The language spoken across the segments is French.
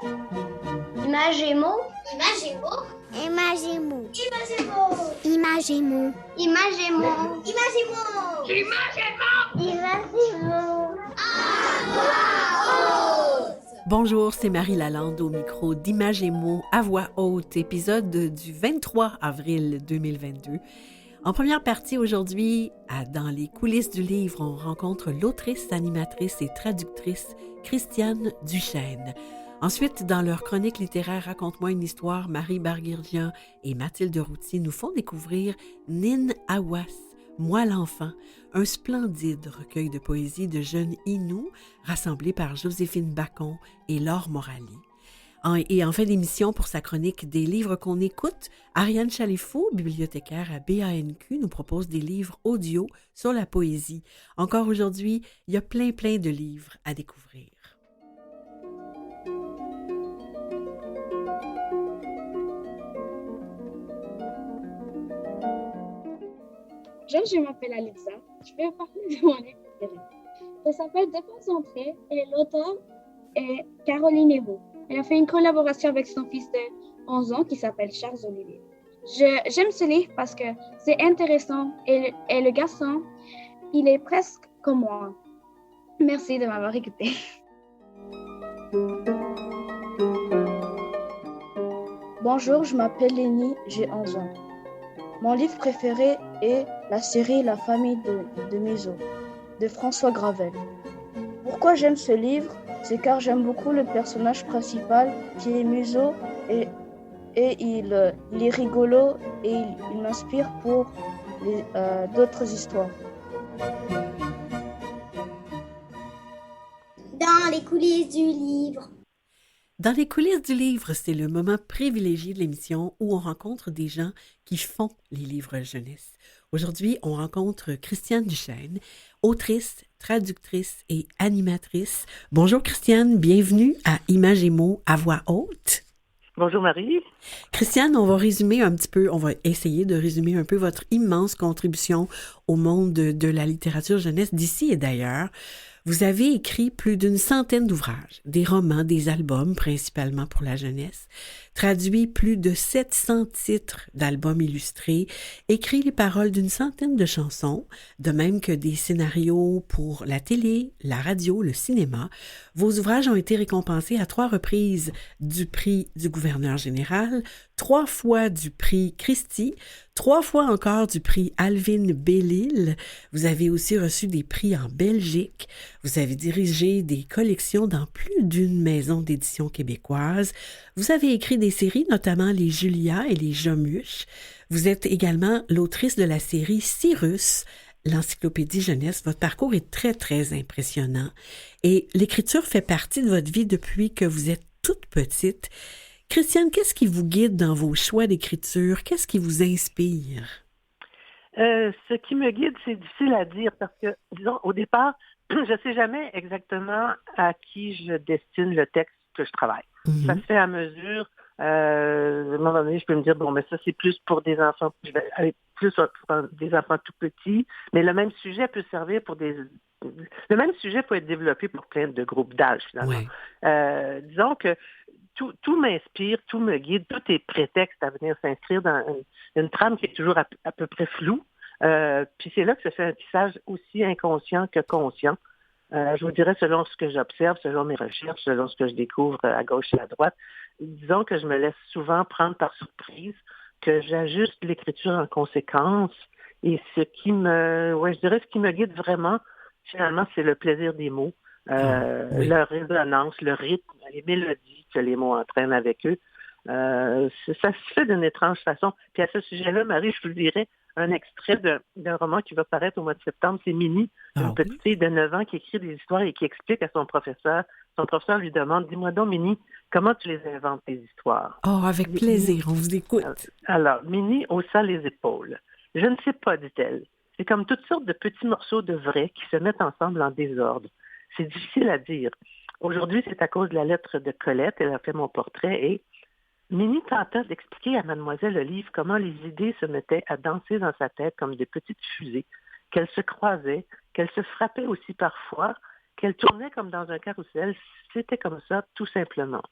Imagemo. Imagemo. Imagemo. Imagemo. Imagemo. Imagemo. Imagemo. Imagemo. Bonjour, c'est Marie Lalande au micro d'Images et mots à voix haute, épisode du 23 avril 2022. En première partie aujourd'hui, dans les coulisses du livre, on rencontre l'autrice, animatrice et traductrice Christiane Duchesne. Ensuite, dans leur chronique littéraire Raconte-moi une histoire, Marie Barguirdian et Mathilde Routier nous font découvrir Nin Awas, Moi l'enfant, un splendide recueil de poésie de jeunes Inuits rassemblé par Joséphine Bacon et Laure Morali. Et en fin d'émission, pour sa chronique des livres qu'on écoute, Ariane Chalifou, bibliothécaire à BANQ, nous propose des livres audio sur la poésie. Encore aujourd'hui, il y a plein de livres à découvrir. Je m'appelle Alexa. Je vais parler de mon livre préféré. Ça s'appelle Déconcentré et l'auteur est Caroline Hérault. Elle a fait une collaboration avec son fils de 11 ans qui s'appelle Charles Olivier. J'aime ce livre parce que c'est intéressant et le garçon, il est presque comme moi. Merci de m'avoir écouté. Bonjour, je m'appelle Lénie, j'ai 11 ans. Mon livre préféré est la série La famille de Museau, de François Gravel. Pourquoi j'aime ce livre? C'est car j'aime beaucoup le personnage principal qui est Museau et il est rigolo et il m'inspire pour d'autres histoires. Dans les coulisses du livre. Dans les coulisses du livre, c'est le moment privilégié de l'émission où on rencontre des gens qui font les livres jeunesse. Aujourd'hui, on rencontre Christiane Duchesne, autrice, traductrice et animatrice. Bonjour Christiane, bienvenue à Images et mots à voix haute. Bonjour Marie. Christiane, on va essayer de résumer un peu votre immense contribution au monde de la littérature jeunesse d'ici et d'ailleurs. Vous avez écrit plus d'une centaine d'ouvrages, des romans, des albums, principalement pour la jeunesse, traduit plus de 700 titres d'albums illustrés, écrit les paroles d'une centaine de chansons, de même que des scénarios pour la télé, la radio, le cinéma. Vos ouvrages ont été récompensés à 3 reprises du prix du gouverneur général, 3 fois du prix Christie, 3 fois encore du prix Alvin Bellil. Vous avez aussi reçu des prix en Belgique. Vous avez dirigé des collections dans plus d'une maison d'édition québécoise. Vous avez écrit des séries, notamment les Julia et les Jomuches. Vous êtes également l'autrice de la série Cyrus, l'encyclopédie jeunesse. Votre parcours est très impressionnant. Et l'écriture fait partie de votre vie depuis que vous êtes toute petite. Christiane, qu'est-ce qui vous guide dans vos choix d'écriture? Qu'est-ce qui vous inspire? Ce qui me guide, c'est difficile à dire parce que, disons, au départ, je ne sais jamais exactement à qui je destine le texte que je travaille. Mm-hmm. Ça se fait à mesure. À un moment donné, je peux me dire, bon, mais ça, c'est plus pour des enfants, je vais aller plus pour des enfants tout petits, mais le même sujet peut servir pour le même sujet peut être développé pour plein de groupes d'âge, finalement. Ouais. Disons que tout m'inspire, tout me guide, tout est prétexte à venir s'inscrire dans une trame qui est toujours à peu près floue. Puis c'est là que se fait un tissage aussi inconscient que conscient. Je vous dirais selon ce que j'observe, selon mes recherches, selon ce que je découvre à gauche et à droite. Disons que je me laisse souvent prendre par surprise, que j'ajuste l'écriture en conséquence. Et ce qui me guide vraiment, finalement, c'est le plaisir des mots. Oui. Leur résonance, le rythme, les mélodies que les mots entraînent avec eux. Ça se fait d'une étrange façon. Puis à ce sujet-là, Marie, je vous dirais un extrait d'un roman qui va paraître au mois de septembre. C'est Minnie, une petite fille de 9 ans qui écrit des histoires et qui explique à son professeur. Son professeur lui demande, dis-moi donc, Minnie, comment tu les inventes, tes histoires? Oh, avec plaisir, on vous écoute. Alors, Minnie haussa les épaules. Je ne sais pas, dit-elle. C'est comme toutes sortes de petits morceaux de vrai qui se mettent ensemble en désordre. C'est difficile à dire. Aujourd'hui, c'est à cause de la lettre de Colette. Elle a fait mon portrait et Minnie tenta d'expliquer à Mademoiselle Olive comment les idées se mettaient à danser dans sa tête comme de petites fusées, qu'elles se croisaient, qu'elles se frappaient aussi parfois qu'elle tournait comme dans un carrousel. C'était comme ça, tout simplement.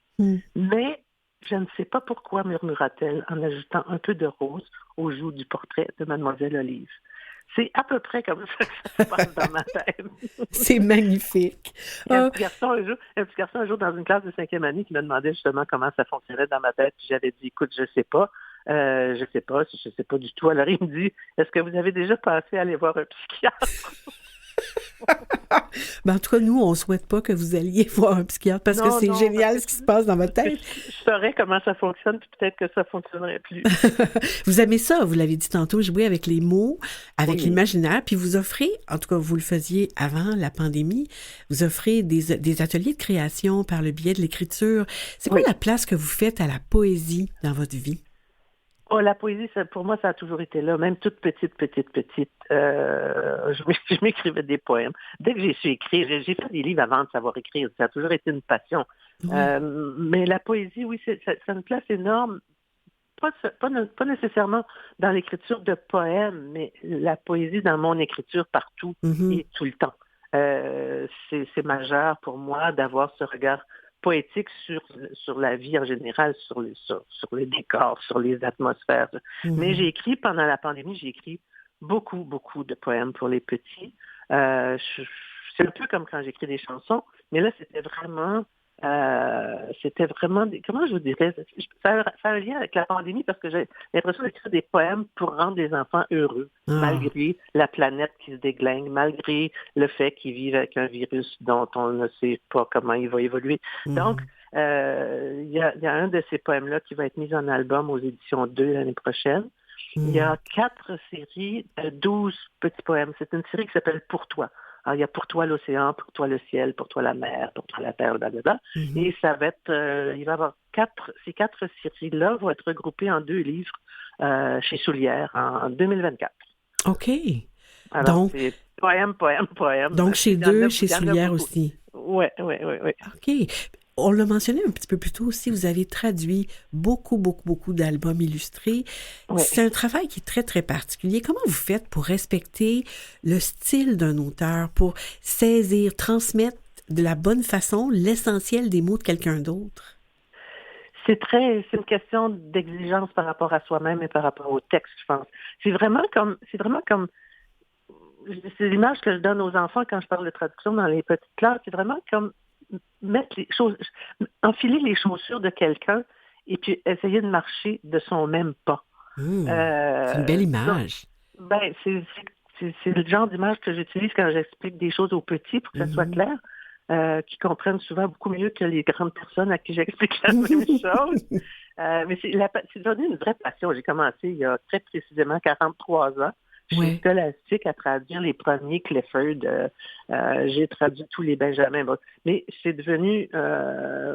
Mais je ne sais pas pourquoi, murmura-t-elle en ajoutant un peu de rose aux joues du portrait de Mademoiselle Olive. C'est à peu près comme ça que ça se passe dans ma tête. C'est magnifique. Il y a un petit garçon un jour dans une classe de 5e année qui me demandait justement comment ça fonctionnait dans ma tête. Puis j'avais dit, écoute, je sais pas du tout. Alors il me dit, est-ce que vous avez déjà pensé à aller voir un psychiatre? En tout cas, nous, on ne souhaite pas que vous alliez voir un psychiatre parce que c'est génial ce qui se passe dans votre tête. Je saurais comment ça fonctionne, puis peut-être que ça ne fonctionnerait plus. Vous aimez ça, vous l'avez dit tantôt, jouer avec les mots, avec l'imaginaire, puis vous offrez, en tout cas, vous le faisiez avant la pandémie, vous offrez des ateliers de création par le biais de l'écriture. C'est quoi la place que vous faites à la poésie dans votre vie? Oh, la poésie, pour moi, ça a toujours été là. Même toute petite. Je m'écrivais des poèmes. Dès que j'ai su écrire, j'ai fait des livres avant de savoir écrire. Ça a toujours été une passion. Mais la poésie, oui, ça a une place énorme. Pas nécessairement dans l'écriture de poèmes, mais la poésie dans mon écriture partout et tout le temps. C'est majeur pour moi d'avoir ce regard poétique sur la vie en général, sur les décors, sur les atmosphères. Mais j'ai écrit, pendant la pandémie, beaucoup de poèmes pour les petits. C'est un peu comme quand j'écris des chansons, mais là, c'était vraiment comment je vous dirais, ça a un lien avec la pandémie parce que j'ai l'impression d'écrire des poèmes pour rendre les enfants heureux, malgré la planète qui se déglingue, malgré le fait qu'ils vivent avec un virus dont on ne sait pas comment il va évoluer. Donc, il y a un de ces poèmes-là qui va être mis en album aux éditions 2 l'année prochaine. Il y a 4 séries de 12 petits poèmes. C'est une série qui s'appelle « Pour toi ». Alors, il y a pour toi l'océan, pour toi le ciel, pour toi la mer, pour toi la terre, blablabla. Et ça va être, il va y avoir ces 4 séries-là vont être regroupées en 2 livres chez Soulière en 2024. OK. Alors, donc, c'est poème. Donc, chez Soulière aussi. Oui. OK. On l'a mentionné un petit peu plus tôt aussi, vous avez traduit beaucoup d'albums illustrés. Oui. C'est un travail qui est très, très particulier. Comment vous faites pour respecter le style d'un auteur, pour saisir, transmettre de la bonne façon l'essentiel des mots de quelqu'un d'autre? C'est une question d'exigence par rapport à soi-même et par rapport au texte, je pense. C'est vraiment comme c'est l'image que je donne aux enfants quand je parle de traduction dans les petites classes. C'est vraiment comme enfiler les chaussures de quelqu'un et puis essayer de marcher de son même pas. C'est une belle image. Donc, c'est le genre d'image que j'utilise quand j'explique des choses aux petits pour que ça soit clair, qui comprennent souvent beaucoup mieux que les grandes personnes à qui j'explique la même chose. Mais c'est devenu une vraie passion. J'ai commencé il y a très précisément 43 ans. Chez Scholastic à traduire les premiers Clifford. J'ai traduit tous les Benjamin. Bon. Mais c'est devenu,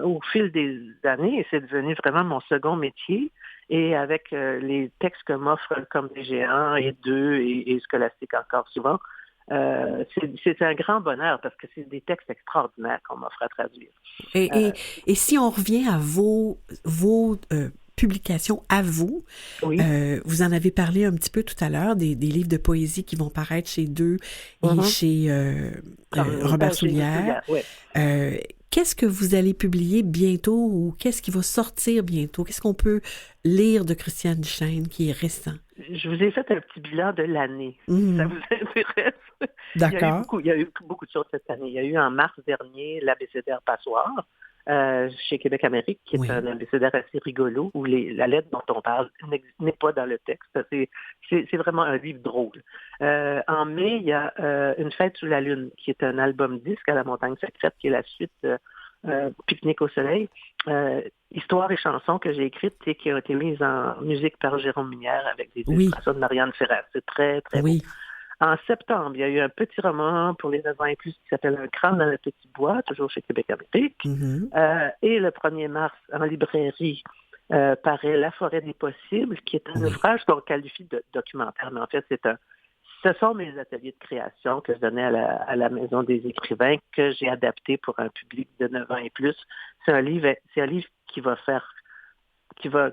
au fil des années, c'est devenu vraiment mon second métier. Et avec les textes que m'offrent Comme des géants et Deux et Scholastic encore souvent, c'est un grand bonheur parce que c'est des textes extraordinaires qu'on m'offre à traduire. Et si on revient à vos publications à vous. Vous en avez parlé un petit peu tout à l'heure, des livres de poésie qui vont paraître chez Deux et chez Robert Soulière. Qu'est-ce que vous allez publier bientôt ou qu'est-ce qui va sortir bientôt? Qu'est-ce qu'on peut lire de Christiane Duchesne qui est récent? Je vous ai fait un petit bilan de l'année, si ça vous intéresse. D'accord. Il y a eu beaucoup de choses cette année. Il y a eu en mars dernier l'abécédaire Passoire, chez Québec Amérique, qui est un abécédaire assez rigolo, où la lettre dont on parle n'est pas dans le texte. C'est vraiment un livre drôle. En mai, il y a Une fête sous la lune, qui est un album disque à la Montagne secrète, qui est la suite de Pique-nique au soleil. Histoire et chansons que j'ai écrites et qui ont été mises en musique par Jérôme Minière avec des illustrations de Marianne Ferrer. C'est très, très beau. En septembre, il y a eu un petit roman pour les 9 ans et plus qui s'appelle Un crâne dans le petit bois, toujours chez Québec Amérique. Et le 1er mars, en librairie, paraît La forêt des possibles, qui est un ouvrage qu'on qualifie de documentaire, mais en fait, ce sont mes ateliers de création que je donnais à la Maison des écrivains, que j'ai adapté pour un public de 9 ans et plus. C'est un livre qui va,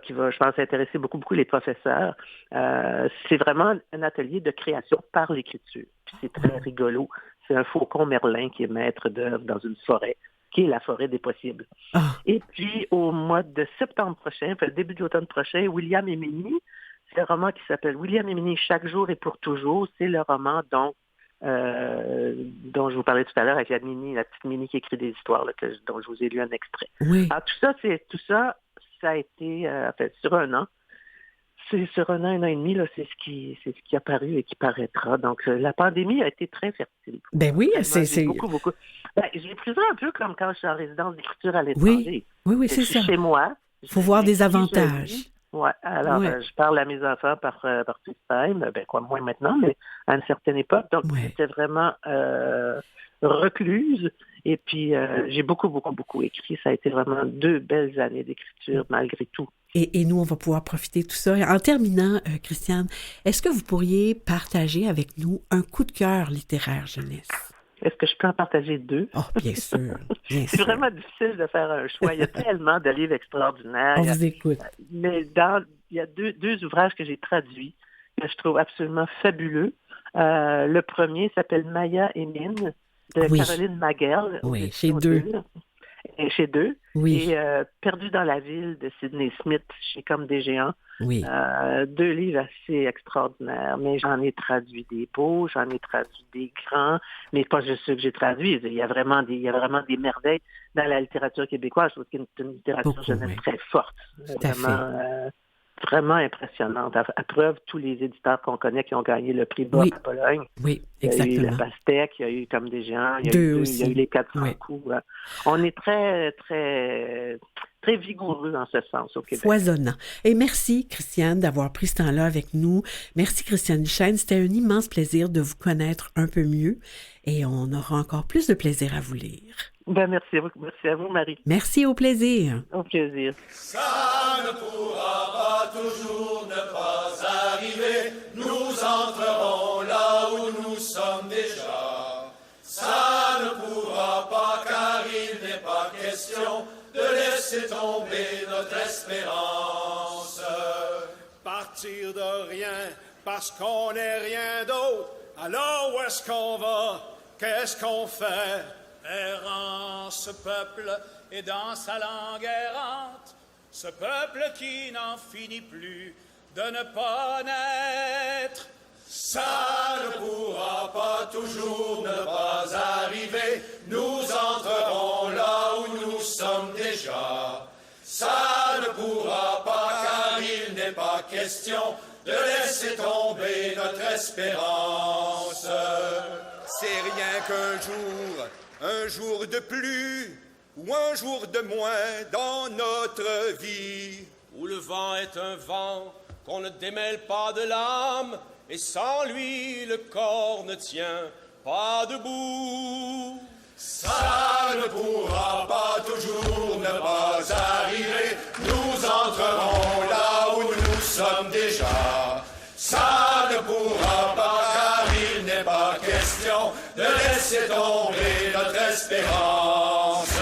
je pense, intéresser beaucoup les professeurs. C'est vraiment un atelier de création par l'écriture. Puis c'est très rigolo. C'est un faucon merlin qui est maître d'œuvre dans une forêt, qui est la forêt des possibles. Ah. Et puis, au mois de septembre prochain, le début de l'automne prochain, William et Minnie, c'est un roman qui s'appelle William et Minnie, chaque jour et pour toujours. C'est le roman dont je vous parlais tout à l'heure avec la petite Minnie qui écrit des histoires, là, dont je vous ai lu un extrait. Oui. Alors, tout ça, ça a été sur un an. C'est sur un an et demi, là, c'est ce qui a paru et qui paraîtra. Donc, la pandémie a été très fertile. Ben oui, c'est... Beaucoup. J'ai pris ça un peu comme quand je suis en résidence d'écriture à l'étranger. Oui, c'est ça. Chez moi. Il faut voir des avantages. Oui, alors je parle à mes enfants par FaceTime, moins maintenant, mais à une certaine époque. Donc, j'étais vraiment recluse. Et puis, j'ai beaucoup écrit. Ça a été vraiment 2 belles années d'écriture, malgré tout. Et nous, on va pouvoir profiter de tout ça. En terminant, Christiane, est-ce que vous pourriez partager avec nous un coup de cœur littéraire jeunesse? Est-ce que je peux en partager 2? Oh, bien sûr. C'est vraiment difficile de faire un choix. Il y a tellement de livres extraordinaires. On vous écoute. Mais il y a deux ouvrages que j'ai traduits que je trouve absolument fabuleux. Le premier s'appelle Maya et Mine de Caroline Maguerle. Oui, chez Deux. Chez Deux. Oui. Et Perdu dans la ville de Sidney Smith chez Comme des géants. Oui. 2 livres assez extraordinaires, mais j'en ai traduit des beaux, j'en ai traduit des grands, mais pas juste ceux que j'ai traduits. Il y a vraiment des merveilles dans la littérature québécoise. Je trouve qu'il y a une littérature jeunesse très forte. Vraiment impressionnante. À preuve, tous les éditeurs qu'on connaît qui ont gagné le prix Bock à Pologne. Oui, exactement. Il y a eu La Pastèque, il y a eu Comme des géants, il y a eu les 400 coups. On est très, très, très vigoureux en ce sens au Québec. Foisonnant. Et merci, Christiane, d'avoir pris ce temps-là avec nous. Merci, Christiane Duchesne. C'était un immense plaisir de vous connaître un peu mieux et on aura encore plus de plaisir à vous lire. Merci à vous, Marie. Merci, au plaisir. Au plaisir. Ça ne pourra pas toujours ne pas arriver. Nous entrerons là où nous sommes déjà. Ça ne pourra pas car il n'est pas question de laisser tomber notre espérance. Partir de rien parce qu'on n'est rien d'autre. Alors où est-ce qu'on va? Qu'est-ce qu'on fait? Errant ce peuple et dans sa langue errante, ce peuple qui n'en finit plus de ne pas naître. Ça ne pourra pas toujours ne pas arriver, nous entrerons là où nous sommes déjà. Ça ne pourra pas car il n'est pas question de laisser tomber notre espérance. C'est rien qu'un jour, un jour de plus ou un jour de moins dans notre vie. Où le vent est un vent qu'on ne démêle pas de l'âme, et sans lui le corps ne tient pas debout. Ça ne pourra pas toujours ne pas arriver, nous entrerons là où nous sommes déjà. Ça ne pourra pas car il n'est pas question de laisser tomber notre espérance.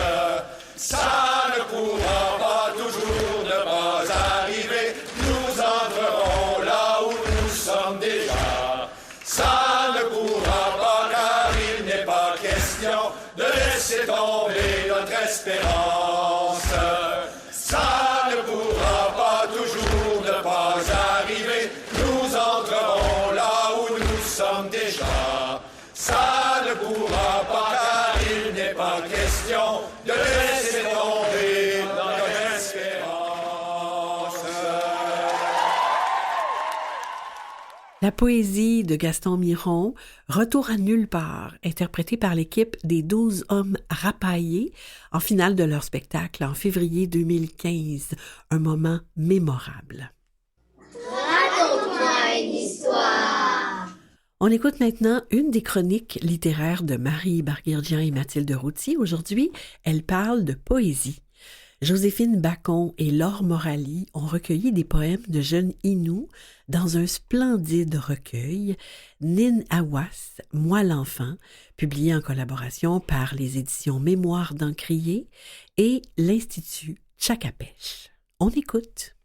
Ça ne pourra pas toujours ne pas arriver, nous entrerons là où nous sommes déjà. Ça ne pourra pas car il n'est pas question de laisser tomber notre espérance. Ça ne pourra pas toujours ne pas arriver, nous entrerons là où nous sommes déjà. Ça ne pourra pas car il n'est pas question de laisser tomber notre espérance. La poésie de Gaston Miron, Retour à nulle part, interprétée par l'équipe des 12 hommes rapaillés en finale de leur spectacle en février 2015. Un moment mémorable. Raconte-moi une histoire. On écoute maintenant une des chroniques littéraires de Marie Barguirdian et Mathilde Routier. Aujourd'hui, elle parle de poésie. Joséphine Bacon et Laure Morali ont recueilli des poèmes de jeunes Inuits dans un splendide recueil, Nin Awas, Moi l'enfant, publié en collaboration par les éditions Mémoire d'Encrier et l'Institut Tchakapèche. On écoute.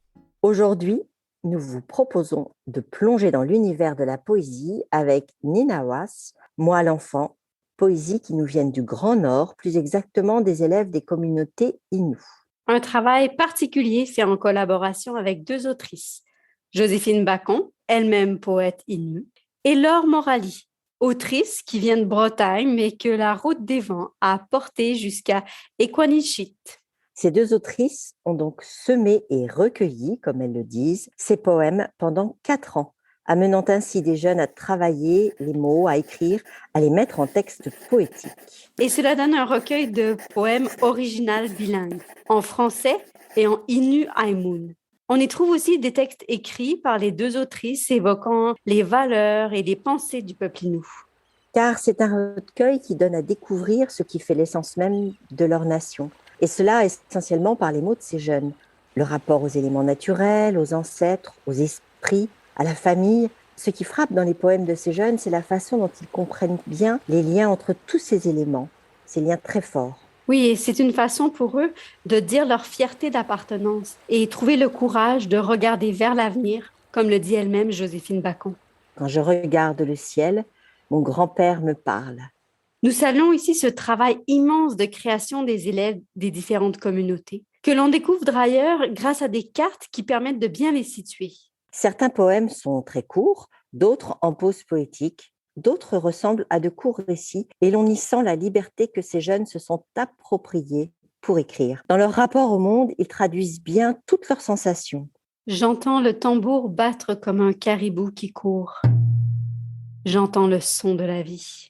Aujourd'hui, nous vous proposons de plonger dans l'univers de la poésie avec Nin Awas, Moi l'enfant, poésies qui nous viennent du Grand Nord, plus exactement des élèves des communautés Innu. Un travail particulier fait en collaboration avec 2 autrices, Joséphine Bacon, elle-même poète Innu, et Laure Morali, autrice qui vient de Bretagne mais que la route des vents a portée jusqu'à Equanichit. Ces 2 autrices ont donc semé et recueilli, comme elles le disent, ces poèmes pendant 4 ans, amenant ainsi des jeunes à travailler les mots, à écrire, à les mettre en texte poétique. Et cela donne un recueil de poèmes original bilingue, en français et en Innu Aimun. On y trouve aussi des textes écrits par les 2 autrices évoquant les valeurs et les pensées du peuple Innu. Car c'est un recueil qui donne à découvrir ce qui fait l'essence même de leur nation. Et cela essentiellement par les mots de ces jeunes. Le rapport aux éléments naturels, aux ancêtres, aux esprits, à la famille. Ce qui frappe dans les poèmes de ces jeunes, c'est la façon dont ils comprennent bien les liens entre tous ces éléments, ces liens très forts. Oui, et c'est une façon pour eux de dire leur fierté d'appartenance et trouver le courage de regarder vers l'avenir, comme le dit elle-même Joséphine Bacon. Quand je regarde le ciel, mon grand-père me parle. Nous saluons ici ce travail immense de création des élèves des différentes communautés, que l'on découvre d'ailleurs grâce à des cartes qui permettent de bien les situer. Certains poèmes sont très courts, d'autres en pause poétique, d'autres ressemblent à de courts récits et l'on y sent la liberté que ces jeunes se sont appropriés pour écrire. Dans leur rapport au monde, ils traduisent bien toutes leurs sensations. J'entends le tambour battre comme un caribou qui court. J'entends le son de la vie.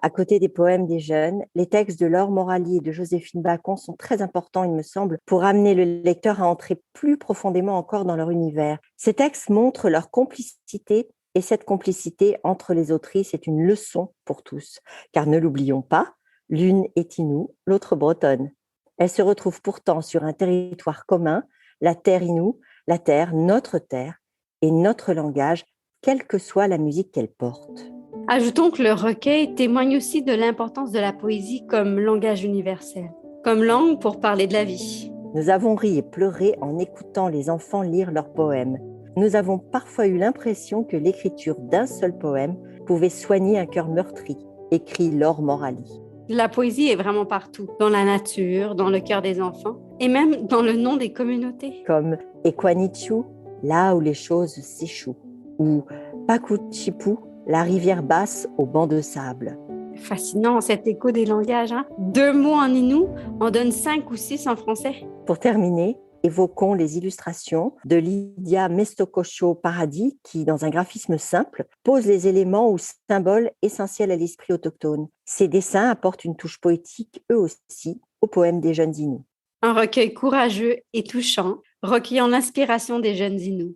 À côté des poèmes des jeunes, les textes de Laure Morali et de Joséphine Bacon sont très importants, il me semble, pour amener le lecteur à entrer plus profondément encore dans leur univers. Ces textes montrent leur complicité et cette complicité entre les autrices est une leçon pour tous. Car ne l'oublions pas, l'une est Innu, l'autre bretonne. Elles se retrouvent pourtant sur un territoire commun, la terre Innu, la terre, notre terre et notre langage, quelle que soit la musique qu'elle porte. Ajoutons que le recueil témoigne aussi de l'importance de la poésie comme langage universel, comme langue pour parler de la vie. Nous avons ri et pleuré en écoutant les enfants lire leurs poèmes. Nous avons parfois eu l'impression que l'écriture d'un seul poème pouvait soigner un cœur meurtri, écrit Laure Morali. La poésie est vraiment partout, dans la nature, dans le cœur des enfants et même dans le nom des communautés. Comme Equanichu, là où les choses s'échouent, ou Pakuchipu, la rivière basse au banc de sable. Fascinant cet écho des langages. 2 mots en Innu en donnent 5 ou 6 en français. Pour terminer, évoquons les illustrations de Lydia Mestokosho Paradis qui, dans un graphisme simple, pose les éléments ou symboles essentiels à l'esprit autochtone. Ces dessins apportent une touche poétique, eux aussi, au poème des jeunes Innu. Un recueil courageux et touchant, recueillant l'inspiration des jeunes Innu.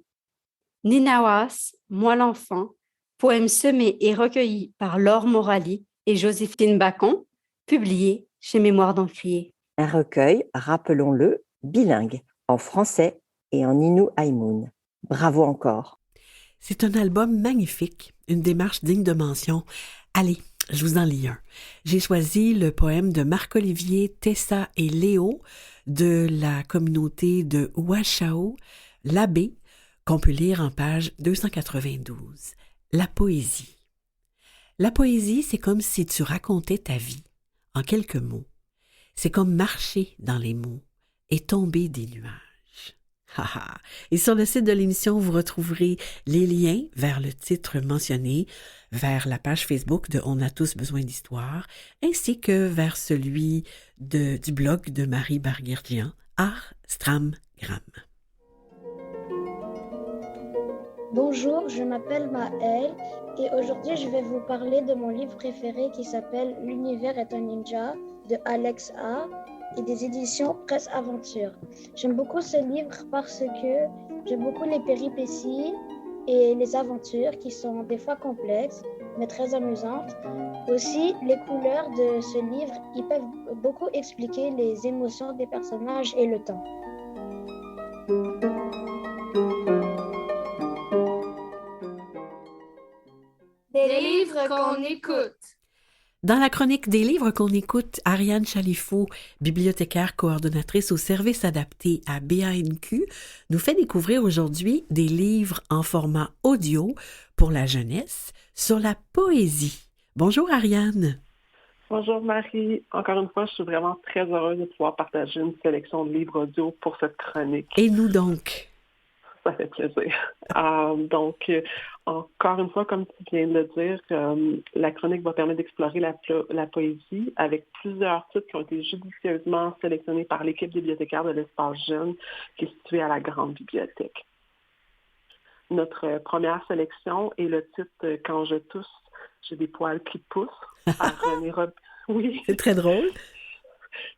Ninawas, Moi l'enfant, poème semé et recueilli par Laure Morali et Joséphine Bacon, publié chez Mémoire d'Encrier. Un recueil, rappelons-le, bilingue, en français et en Innu Aimun. Bravo encore. C'est un album magnifique, une démarche digne de mention. Allez, je vous en lis un. J'ai choisi le poème de Marc-Olivier, Tessa et Léo de la communauté de Ouachao, l'abbé, qu'on peut lire en page 292. La poésie. La poésie, c'est comme si tu racontais ta vie, en quelques mots. C'est comme marcher dans les mots et tomber des nuages. Et sur le site de l'émission, vous retrouverez les liens vers le titre mentionné, vers la page Facebook de On a tous besoin d'histoire, ainsi que vers celui du blog de Marie Barguirdian, Art Stram Gram. Bonjour, je m'appelle Maëlle et aujourd'hui je vais vous parler de mon livre préféré qui s'appelle L'univers est un ninja de Alex A et des éditions Presse Aventure. J'aime beaucoup ce livre parce que j'aime beaucoup les péripéties et les aventures qui sont des fois complexes mais très amusantes. Aussi, les couleurs de ce livre, ils peuvent beaucoup expliquer les émotions des personnages et le temps. Des livres qu'on écoute. Dans la chronique des livres qu'on écoute, Ariane Chalifou, bibliothécaire coordonnatrice au service adapté à BANQ, nous fait découvrir aujourd'hui des livres en format audio pour la jeunesse sur la poésie. Bonjour Ariane. Bonjour Marie. Encore une fois, je suis vraiment très heureuse de pouvoir partager une sélection de livres audio pour cette chronique. Et nous donc? Ça fait plaisir. Encore une fois, comme tu viens de le dire, la chronique va permettre d'explorer la poésie avec plusieurs titres qui ont été judicieusement sélectionnés par l'équipe bibliothécaire de l'Espace Jeune qui est située à la Grande Bibliothèque. Notre première sélection est le titre « Quand je tousse, j'ai des poils qui poussent » par René Oui. C'est très drôle.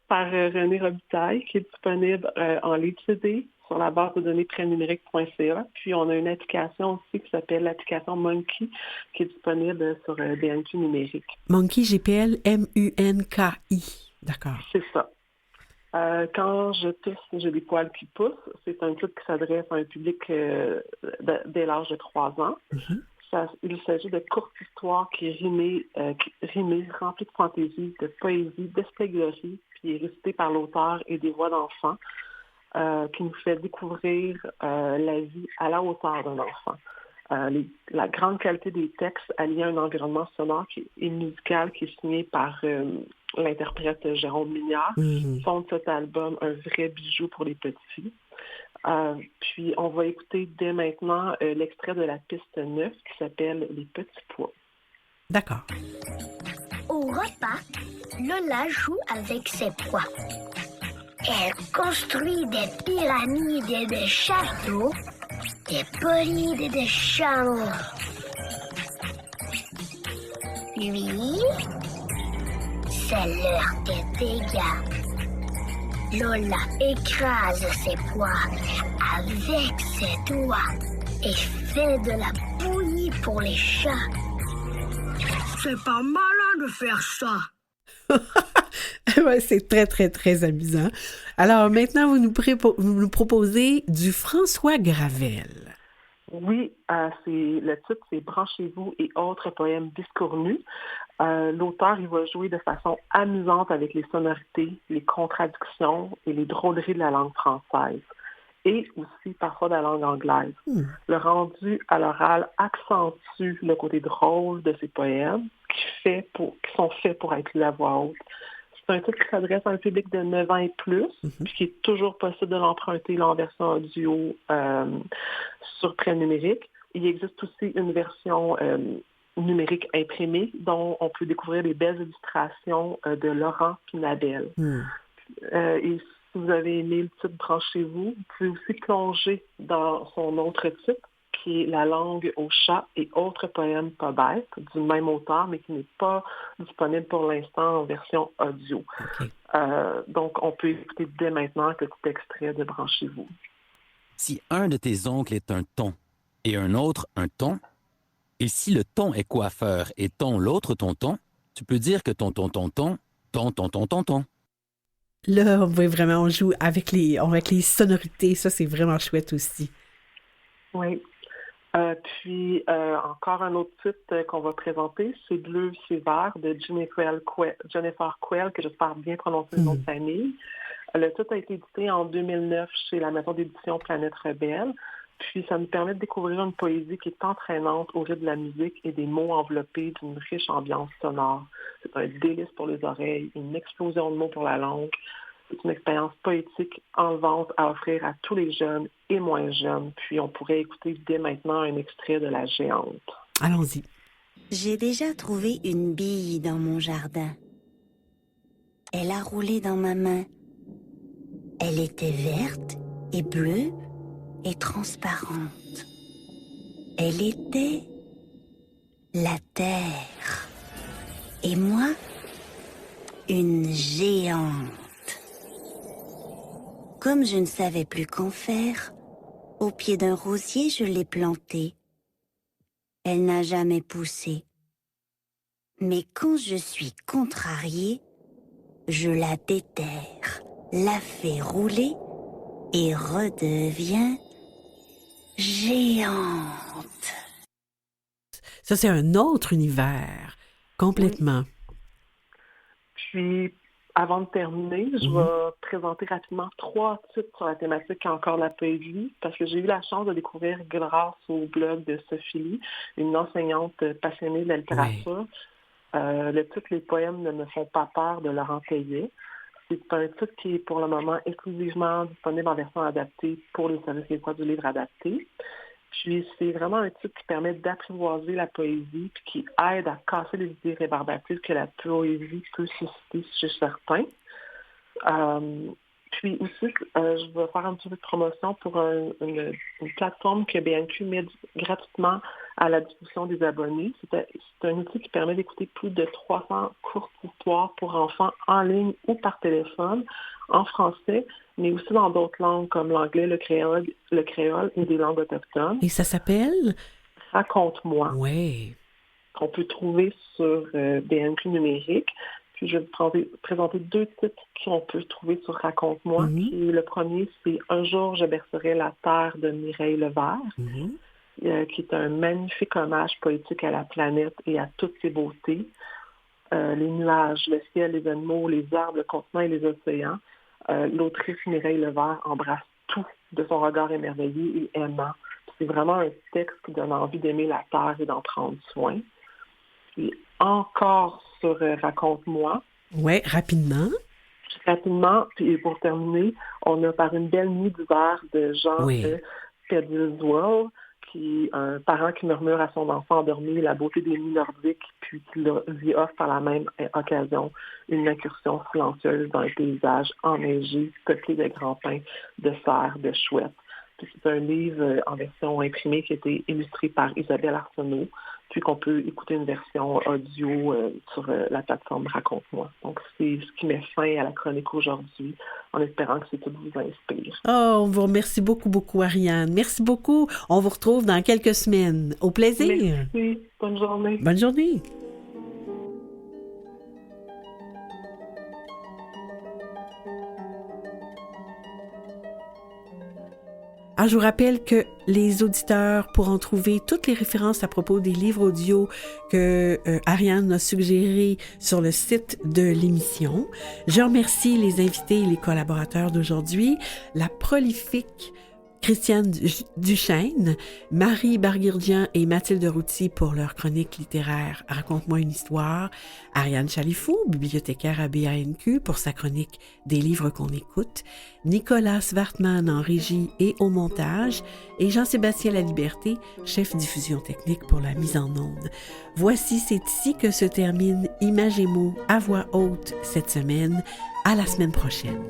Par René Robitaille, qui est disponible en livre CD sur la base de données prénumérique.ca. Puis, on a une application aussi qui s'appelle l'application Monkey, qui est disponible sur BNQ numérique. Monkey, GPL, M-U-N-K-I. D'accord. C'est ça. Quand je tousse, j'ai des poils qui poussent. C'est un titre qui s'adresse à un public dès l'âge de 3 ans. Mm-hmm. Il s'agit de courtes histoires qui rimées, remplies de fantaisie, de poésie, d'espièglerie, puis récitées par l'auteur et des voix d'enfants, qui nous fait découvrir la vie à la hauteur d'un enfant. La grande qualité des textes alliée à un environnement sonore et musical qui est signé par l'interprète Jérôme Mignard, font de cet album un vrai bijou pour les petits. Puis, on va écouter dès maintenant l'extrait de la piste 9 qui s'appelle « Les petits pois ». D'accord. Au repas, Lola joue avec ses pois. Elle construit des pyramides et des châteaux, des polides et des chameaux. Lui, c'est l'heure des dégâts. Lola écrase ses pois avec ses doigts et fait de la bouillie pour les chats. C'est pas malin de faire ça. Ouais, c'est très, très, très amusant. Alors, maintenant, vous nous proposez du François Gravel. Oui, le titre, c'est « Branchez-vous et autres poèmes biscornus ». L'auteur, il va jouer de façon amusante avec les sonorités, les contradictions et les drôleries de la langue française, et aussi parfois de la langue anglaise. Le rendu à l'oral accentue le côté drôle de ces poèmes qui sont faits pour être lus à voix haute. C'est un titre qui s'adresse à un public de 9 ans et plus, puis qui est toujours possible de l'emprunter en version audio sur prénumérique. Il existe aussi une version numérique imprimée dont on peut découvrir les belles illustrations de Laurent Pinabel. Et si vous avez aimé le titre « Branchez-vous », vous pouvez aussi plonger dans son autre titre, qui est « La langue au chat et autres poèmes pas bêtes » du même auteur, mais qui n'est pas disponible pour l'instant en version audio. Okay. Donc, on peut écouter dès maintenant un petit extrait de « Branchez-vous ». Si un de tes oncles est un thon et un autre un thon, et si le thon est coiffeur et thon l'autre tonton, tu peux dire que ton. Là, on joue avec les sonorités. Ça, c'est vraiment chouette aussi. Oui. Puis, encore un autre titre qu'on va présenter, c'est « Bleu, c'est vert » de Jennifer Quell, que j'espère bien prononcer le nom de famille. Le titre a été édité en 2009 chez la maison d'édition Planète Rebelle. Puis, ça nous permet de découvrir une poésie qui est entraînante au rythme de la musique et des mots enveloppés d'une riche ambiance sonore. C'est un délice pour les oreilles, une explosion de mots pour la langue. C'est une expérience poétique enlevante à offrir à tous les jeunes et moins jeunes. Puis, on pourrait écouter dès maintenant un extrait de La Géante. Allons-y. J'ai déjà trouvé une bille dans mon jardin. Elle a roulé dans ma main. Elle était verte et bleue et transparente. Elle était la terre. Et moi, une géante. Comme je ne savais plus qu'en faire, au pied d'un rosier, je l'ai plantée. Elle n'a jamais poussé. Mais quand je suis contrariée, je la déterre, la fais rouler et redevient géante. Ça, c'est un autre univers, complètement. Oui. Puis, avant de terminer, je vais présenter rapidement 3 titres sur la thématique encore de la poésie, parce que j'ai eu la chance de découvrir grâce au blog de Sophie Lee, une enseignante passionnée de la littérature. Le titre « Les poèmes ne me font pas peur » de Laurent Teillet. C'est un titre qui est pour le moment exclusivement disponible en version adaptée pour les services québécois du livre adapté. Puis c'est vraiment un titre qui permet d'apprivoiser la poésie puis qui aide à casser les idées rébarbatives que la poésie peut susciter chez certains. Puis aussi, je vais faire un petit peu de promotion pour une plateforme que BNQ met gratuitement à la disposition des abonnés. C'est un outil qui permet d'écouter plus de 300 courtes histoires pour enfants en ligne ou par téléphone, en français, mais aussi dans d'autres langues comme l'anglais, le créole et des langues autochtones. Et ça s'appelle? Raconte-moi. Oui. Qu'on peut trouver sur BNQ numérique. Puis je vais vous présenter 2 titres qu'on peut trouver sur Raconte-moi. Puis le premier, c'est « Un jour, je bercerai la terre » de Mireille Levert, qui est un magnifique hommage poétique à la planète et à toutes ses beautés. Les nuages, le ciel, les animaux, les arbres, le continent et les océans. L'autrice Mireille Levert embrasse tout de son regard émerveillé et aimant. C'est vraiment un texte qui donne envie d'aimer la terre et d'en prendre soin. Puis encore sur Raconte-moi. Oui, rapidement. Rapidement, puis pour terminer, on a Par une belle nuit d'hiver de Jean Pedilswell, qui est un parent qui murmure à son enfant endormi la beauté des nuits nordiques, puis qui lui offre par la même occasion une incursion silencieuse dans un paysage enneigé, peuplé de grands pins, de cerfs, de chouettes. Puis c'est un livre en version imprimée qui a été illustré par Isabelle Arsenault, puis qu'on peut écouter une version audio sur la plateforme Raconte-moi. Donc, c'est ce qui met fin à la chronique aujourd'hui, en espérant que tout vous inspire. Oh, on vous remercie beaucoup, beaucoup, Ariane. Merci beaucoup. On vous retrouve dans quelques semaines. Au plaisir. Merci. Bonne journée. Bonne journée. Alors, je vous rappelle que les auditeurs pourront trouver toutes les références à propos des livres audio que Ariane a suggérés sur le site de l'émission. Je remercie les invités et les collaborateurs d'aujourd'hui, la prolifique Christiane Duchesne, Marie Barguirdian et Mathilde Routy pour leur chronique littéraire « Raconte-moi une histoire », Ariane Chalifou, bibliothécaire à BANQ pour sa chronique « Des livres qu'on écoute », Nicolas Svartman en régie et au montage et Jean-Sébastien Laliberté, chef diffusion technique pour la mise en onde. Voici, c'est ici que se termine Images et mots à voix haute cette semaine. À la semaine prochaine.